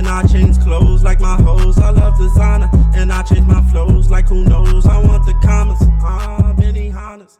I change clothes like my hoes. I love designer, and I change my flows like who knows. I want the commas, many Hondas.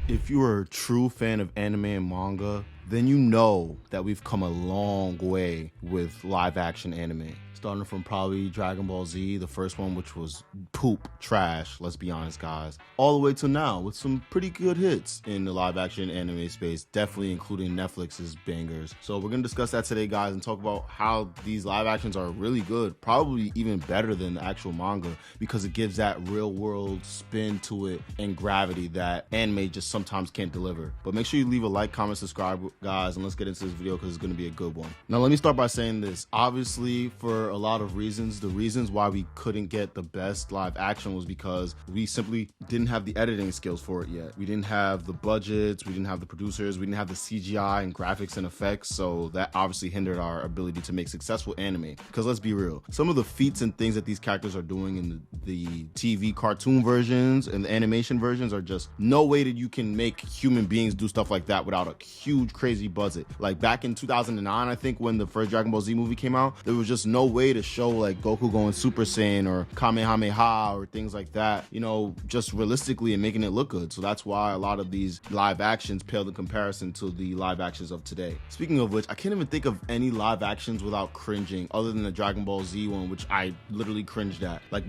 If you are a true fan of anime and manga, then you know that we've come a long way with live action anime. Starting from probably Dragon Ball Z, the first one, which was poop, trash, let's be honest, guys, all the way to now with some pretty good hits in the live action anime space, definitely including Netflix's bangers. So we're going to discuss that today, guys, and talk about how these live actions are really good, probably even better than the actual manga, because it gives that real world spin to it and gravity that anime just sometimes can't deliver. But make sure you leave a like, comment, subscribe, guys, and let's get into this video because it's going to be a good one. Now, let me start by saying this. Obviously, for a lot of reasons, the reasons why we couldn't get the best live action was because we simply didn't have the editing skills for it yet. We didn't have the budgets, we didn't have the producers, we didn't have the CGI and graphics and effects, so that obviously hindered our ability to make successful anime. Because let's be real, some of the feats and things that these characters are doing in the TV cartoon versions and the animation versions are just no way that you can make human beings do stuff like that without a huge crazy budget. Like back in 2009, I think, when the first Dragon Ball Z movie came out, there was just no way to show like Goku going Super Saiyan or Kamehameha or things like that, you know, just realistically and making it look good. So that's why a lot of these live actions pale in comparison to the live actions of today. Speaking of which, I can't even think of any live actions without cringing other than the Dragon Ball Z one, which I literally cringed at. Like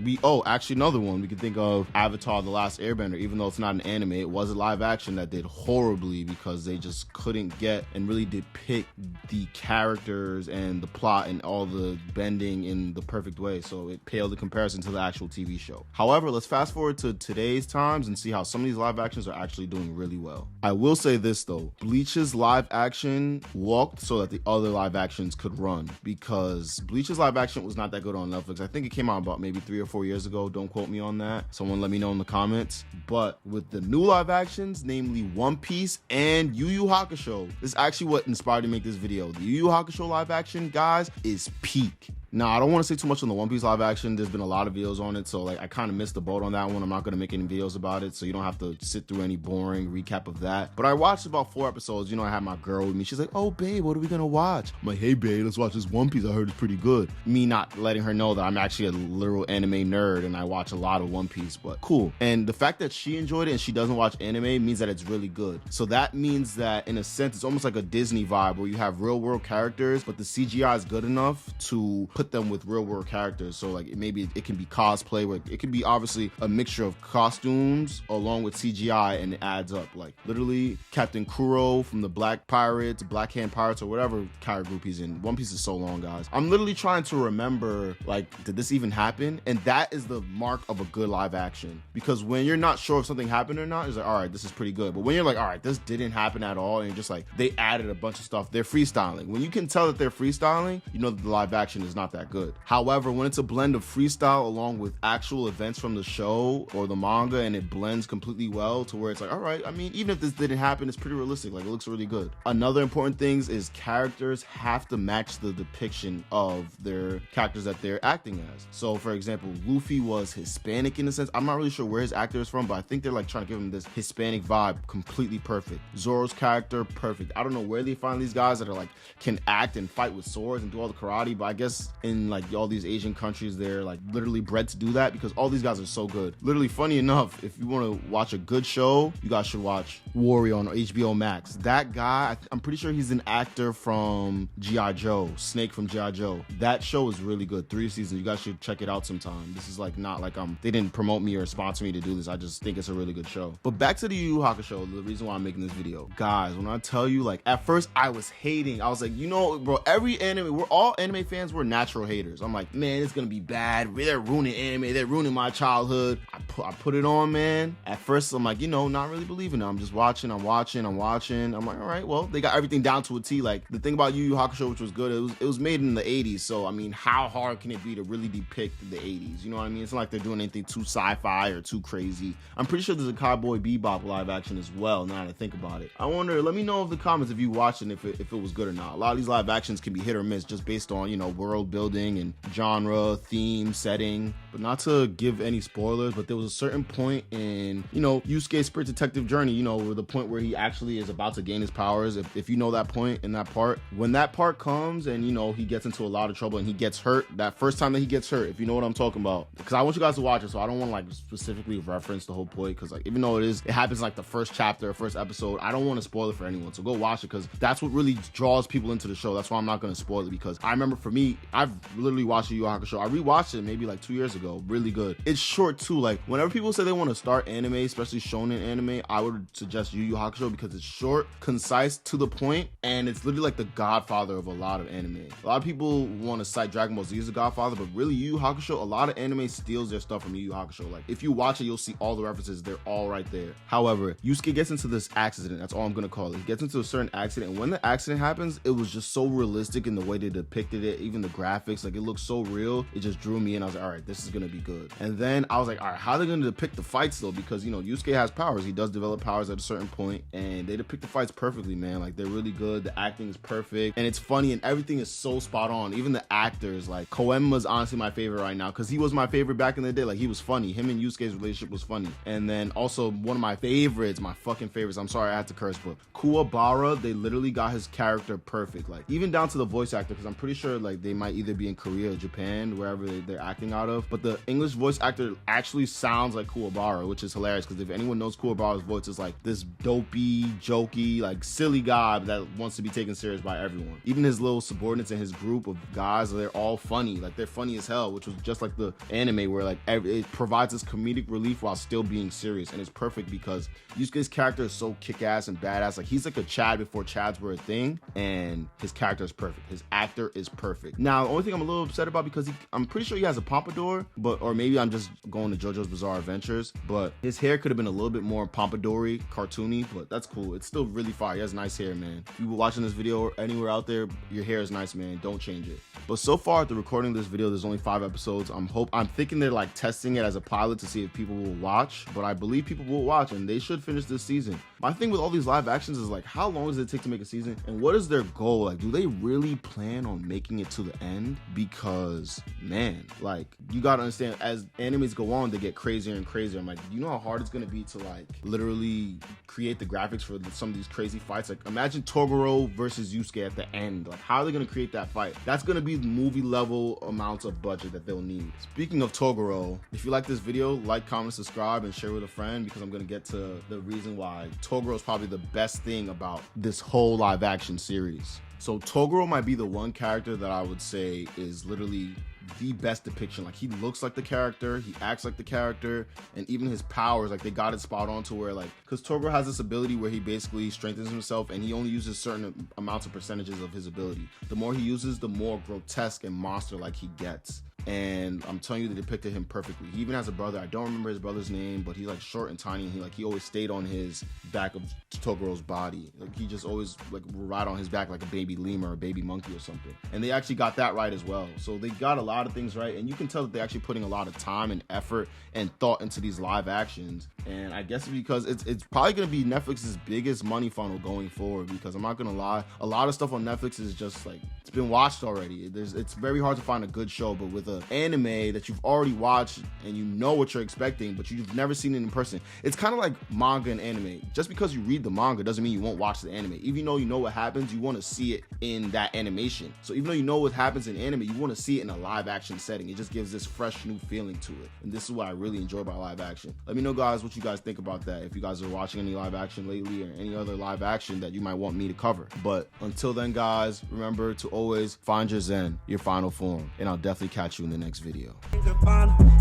actually another one we could think of, Avatar: The Last Airbender. Even though it's not an anime, it was a live action that did horribly because they just couldn't get and really depict the characters and the plot and all the bending in the perfect way, so it paled in comparison to the actual TV show. However, let's fast forward to today's times and see how some of these live actions are actually doing really well. I will say this though, Bleach's live action walked so that the other live actions could run, because Bleach's live action was not that good on Netflix. I think it came out about maybe 3 or 4 years ago, don't quote me on that, someone let me know in the comments. But with the new live actions, namely One Piece and Yu Yu Hakusho, this is actually what inspired me to make this video. The Yu Yu Hakusho live action, guys, is peak. Now, I don't want to say too much on the One Piece live action. There's been a lot of videos on it, so like I kind of missed the boat on that one. I'm not going to make any videos about it, so you don't have to sit through any boring recap of that. But I watched about 4 episodes. You know, I had my girl with me. She's like, oh, babe, what are we going to watch? I'm like, hey, babe, let's watch this One Piece. I heard it's pretty good. Me not letting her know that I'm actually a literal anime nerd and I watch a lot of One Piece, but cool. And the fact that she enjoyed it and she doesn't watch anime means that it's really good. So that means that, in a sense, it's almost like a Disney vibe where you have real world characters, but the CGI is good enough to put them with real world characters. So like maybe it can be cosplay, where it can be obviously a mixture of costumes along with CGI, and it adds up. Like literally Captain Kuro from the Black Pirates, Black Hand Pirates, or whatever character group he's in. One Piece is so long, guys. I'm literally trying to remember, like, did this even happen? And that is the mark of a good live action, because when you're not sure if something happened or not, it's like, all right, this is pretty good. But when you're like, all right, this didn't happen at all, and you're just like, they added a bunch of stuff, they're freestyling. When you can tell that they're freestyling, you know that the live action is not that good. However, when it's a blend of freestyle along with actual events from the show or the manga, and it blends completely well to where it's like, all right, I mean, even if this didn't happen, it's pretty realistic. Like, it looks really good. Another important thing is characters have to match the depiction of their characters that they're acting as. So, for example, Luffy was Hispanic in a sense. I'm not really sure where his actor is from, but I think they're like trying to give him this Hispanic vibe, completely perfect. Zoro's character, perfect. I don't know where they find these guys that are like, can act and fight with swords and do all the karate, but I guess in like all these Asian countries, they're like literally bred to do that, because all these guys are so good. Literally, funny enough, if you want to watch a good show, you guys should watch Warrior on HBO Max. That guy, I'm pretty sure he's an actor from G.I. Joe, Snake from G.I. Joe. That show is really good. 3 seasons. You guys should check it out sometime. This is like not like they didn't promote me or sponsor me to do this. I just think it's a really good show. But back to the Yu Yu Hakusho, the reason why I'm making this video. Guys, when I tell you, like, at first I was hating. I was like, you know, bro, every anime, we're all anime fans, we're natural haters. I'm like, man, it's gonna be bad. They're ruining anime. They're ruining my childhood. I put it on, man. At first, I'm like, you know, not really believing it. I'm just watching. I'm like, all right, well, they got everything down to a T. Like, the thing about Yu Yu Hakusho, which was good, it was made in the 80s. So, I mean, how hard can it be to really depict the 80s? You know what I mean? It's not like they're doing anything too sci-fi or too crazy. I'm pretty sure there's a Cowboy Bebop live action as well, now that I think about it. I wonder, let me know in the comments if you watched it, if it was good or not. A lot of these live actions can be hit or miss just based on, you know, world building and genre, theme, setting. But not to give any spoilers, but there was a certain point in, you know, Yusuke's Spirit Detective journey, you know, the point where he actually is about to gain his powers. If you know that point in that part, when that part comes and, you know, he gets into a lot of trouble and he gets hurt, that first time that he gets hurt, if you know what I'm talking about, because I want you guys to watch it, so I don't want to like specifically reference the whole point, because like even though it happens like the first chapter, first episode, I don't want to spoil it for anyone. So go watch it, because that's what really draws people into the show. That's why I'm not going to spoil it, because I remember for me, I've literally watched Yu Yu Hakusho. I rewatched it maybe like 2 years ago. Really good. It's short too. Like whenever people say they want to start anime, especially shonen anime, I would suggest Yu Yu Hakusho, because it's short, concise, to the point, and it's literally like the godfather of a lot of anime. A lot of people want to cite Dragon Ball Z as the godfather, but really Yu Yu Hakusho, a lot of anime steals their stuff from Yu Yu Hakusho. Like if you watch it, you'll see all the references. They're all right there. However, Yusuke gets into this accident. That's all I'm gonna call it. He gets into a certain accident, and when the accident happens, it was just so realistic in the way they depicted it. Even the graphics, like it looks so real. It just drew me in. I was like, all right, this is gonna be good. And then I was like, all right, how are they gonna depict the fights though? Because, you know, Yusuke has powers. He does develop powers at a certain point, and they depict the fights perfectly, man. Like they're really good. The acting is perfect, and it's funny, and everything is so spot on. Even the actors, like Koenma's honestly my favorite right now, because he was my favorite back in the day. Like he was funny. Him and Yusuke's relationship was funny. And then also one of my favorites, my fucking favorites, I'm sorry I had to curse, but Kuwabara, they literally got his character perfect. Like even down to the voice actor, because I'm pretty sure like they might either be in Korea or Japan, wherever they're acting out of, but the English voice actor actually sounds like Kuwabara, which is hilarious, because if anyone knows Kuwabara's voice, it's like this dopey, jokey, like silly guy that wants to be taken serious by everyone. Even his little subordinates in his group of guys, they're all funny. Like they're funny as hell, which was just like the anime where like it provides this comedic relief while still being serious. And it's perfect because Yusuke's character is so kick-ass and badass. Like he's like a Chad before Chads were a thing, and his character is perfect. His actor is perfect. Now the only thing I'm a little upset about, because I'm pretty sure he has a pompadour, or maybe I'm just going to JoJo's Bizarre Adventures, but his hair could have been a little bit more pompadour-y, cartoony, but that's cool. It's still really fire. He has nice hair, man. If you were watching this video or anywhere out there, your hair is nice, man. Don't change it. But so far at the recording of this video, there's only 5 episodes. I'm thinking they're like testing it as a pilot to see if people will watch, but I believe people will watch, and they should finish this season. My thing with all these live actions is like, how long does it take to make a season, and what is their goal? Like, do they really plan on making it to the end? Because man, like you gotta understand, as animes go on, they get crazier and crazier. I'm like, you know how hard it's gonna be to like literally create the graphics for some of these crazy fights? Like imagine Toguro versus Yusuke at the end. Like how are they gonna create that fight? That's gonna be movie level amounts of budget that they'll need. Speaking of Toguro, if you like this video, like, comment, subscribe, and share with a friend, because I'm gonna get to the reason why Toguro is probably the best thing about this whole live action series. So Toguro might be the one character that I would say is literally the best depiction. Like he looks like the character, he acts like the character, and even his powers, like they got it spot on to where, like, because Toguro has this ability where he basically strengthens himself, and he only uses certain amounts of percentages of his ability. The more he uses, the more grotesque and monster like he gets. And I'm telling you, they depicted him perfectly. He even has a brother. I don't remember his brother's name, but he's like short and tiny, and he always stayed on his back of Toguro's body. Like he just always like ride on his back like a baby lemur or a baby monkey or something. And they actually got that right as well. So they got a lot of things right, and you can tell that they're actually putting a lot of time and effort and thought into these live actions. And I guess because it's probably gonna be Netflix's biggest money funnel going forward, because I'm not gonna lie, a lot of stuff on Netflix is just like, it's been watched already. It's very hard to find a good show, but with an anime that you've already watched and you know what you're expecting, but you've never seen it in person, it's kind of like manga and anime. Just because you read the manga doesn't mean you won't watch the anime. Even though you know what happens, you want to see it in that animation. So even though you know what happens in anime, you want to see it in a live action setting. It just gives this fresh new feeling to it, and this is what I really enjoy about live action. Let me know, guys, what you guys think about that. If you guys are watching any live action lately, or any other live action that you might want me to cover. But until then, guys, remember to always find your zen, your final form, and I'll definitely catch you in the next video.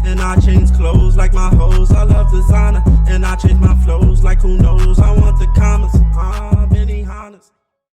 And I change clothes like my hoes. I love designer, and I change my flows like who knows. I want the commas.